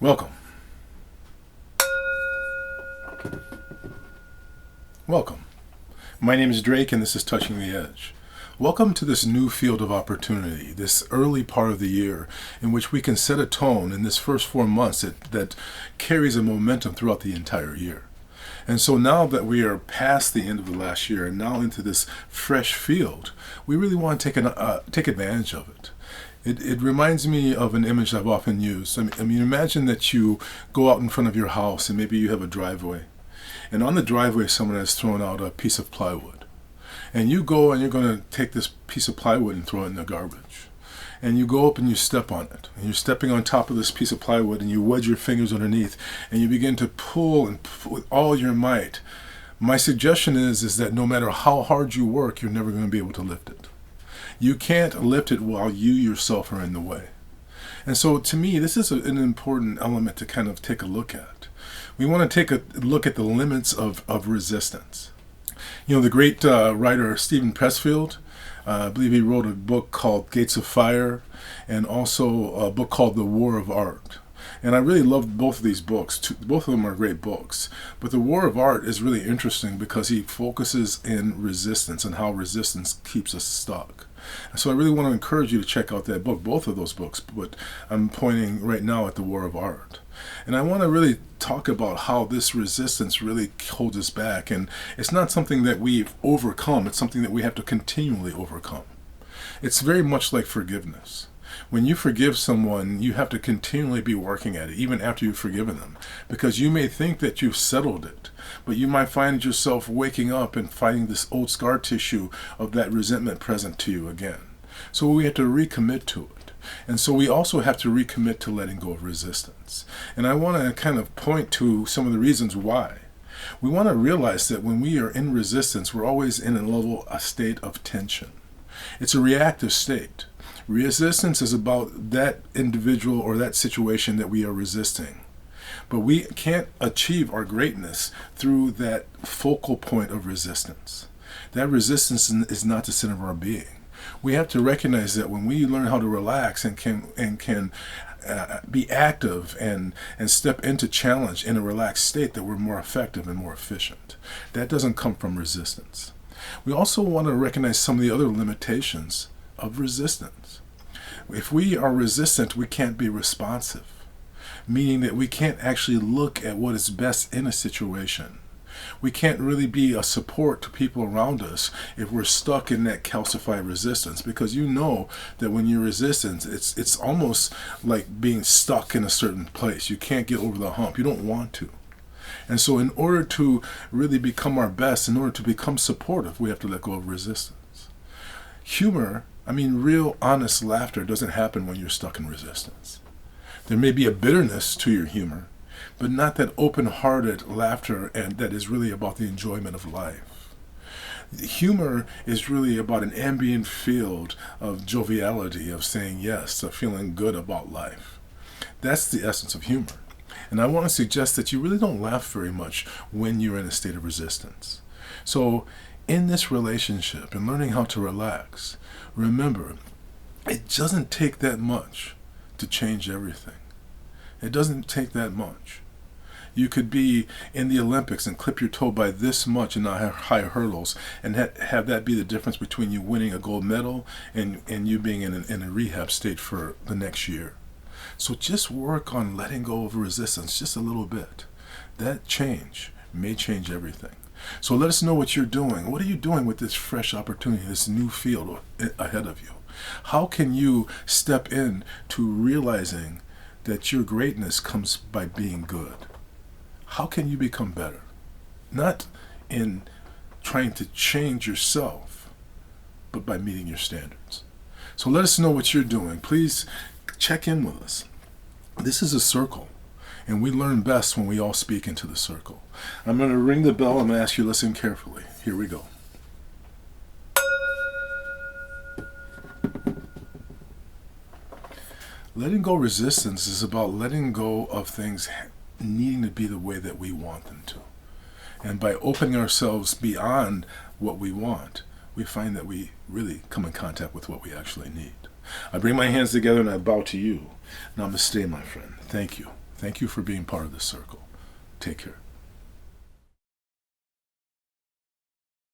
Welcome. Welcome. My name is Drake and this is Touching the Edge. Welcome to this new field of opportunity, this early part of the year in which we can set a tone in this first 4 months that carries a momentum throughout the entire year. And so now that we are past the end of the last year and now into this fresh field, we really want to take advantage of it. It reminds me of an image I've often used. I mean, imagine that you go out in front of your house and maybe you have a driveway. And on the driveway, someone has thrown out a piece of plywood. And you go and you're going to take this piece of plywood and throw it in the garbage. And you go up and you step on it. And you're stepping on top of this piece of plywood and you wedge your fingers underneath and you begin to pull with all your might. My suggestion is that no matter how hard you work, you're never going to be able to lift it. You can't lift it while you yourself are in the way. And so to me, this is an important element to kind of take a look at. We want to take a look at the limits of resistance. You know, the great writer Steven Pressfield, I believe he wrote a book called Gates of Fire and also a book called The War of Art. And I really loved both of these books. Both of them are great books. But The War of Art is really interesting because he focuses in resistance and how resistance keeps us stuck. So I really want to encourage you to check out that book, both of those books, but I'm pointing right now at The War of Art. And I want to really talk about how this resistance really holds us back. And it's not something that we've overcome, it's something that we have to continually overcome. It's very much like forgiveness. When you forgive someone, you have to continually be working at it, even after you've forgiven them. Because you may think that you've settled it, but you might find yourself waking up and finding this old scar tissue of that resentment present to you again. So we have to recommit to it. And so we also have to recommit to letting go of resistance. And I want to kind of point to some of the reasons why. We want to realize that when we are in resistance, we're always in a state of tension. It's a reactive state. Resistance is about that individual or that situation that we are resisting. But we can't achieve our greatness through that focal point of resistance. That resistance is not the center of our being. We have to recognize that when we learn how to relax and can be active and step into challenge in a relaxed state, that we're more effective and more efficient. That doesn't come from resistance. We also want to recognize some of the other limitations of resistance. If we are resistant, we can't be responsive, meaning that we can't actually look at what is best in a situation. We can't really be a support to people around us if we're stuck in that calcified resistance, because you know that when you're resistant, it's almost like being stuck in a certain place. You can't get over the hump. You don't want to. And so in order to really become our best, in order to become supportive, we have to let go of resistance. Humor, real honest laughter doesn't happen when you're stuck in resistance. There may be a bitterness to your humor, but not that open-hearted laughter and that is really about the enjoyment of life. Humor is really about an ambient field of joviality, of saying yes, of feeling good about life. That's the essence of humor. And I want to suggest that you really don't laugh very much when you're in a state of resistance. So in this relationship and learning how to relax, remember, it doesn't take that much to change everything. It doesn't take that much. You could be in the Olympics and clip your toe by this much in the high hurdles and have that be the difference between you winning a gold medal and you being in a rehab state for the next year. So just work on letting go of resistance just a little bit. That change may change everything. So let us know what you're doing. What are you doing with this fresh opportunity, this new field ahead of you? How can you step in to realizing that your greatness comes by being good? How can you become better? Not in trying to change yourself, but by meeting your standards. So let us know what you're doing. Please check in with us. This is a circle, and we learn best when we all speak into the circle. I'm going to ring the bell. I'm going to ask you to listen carefully. Here we go. Letting go resistance is about letting go of things needing to be the way that we want them to. And by opening ourselves beyond what we want, we find that we really come in contact with what we actually need. I bring my hands together and I bow to you. Namaste, my friend. Thank you. Thank you for being part of this circle. Take care.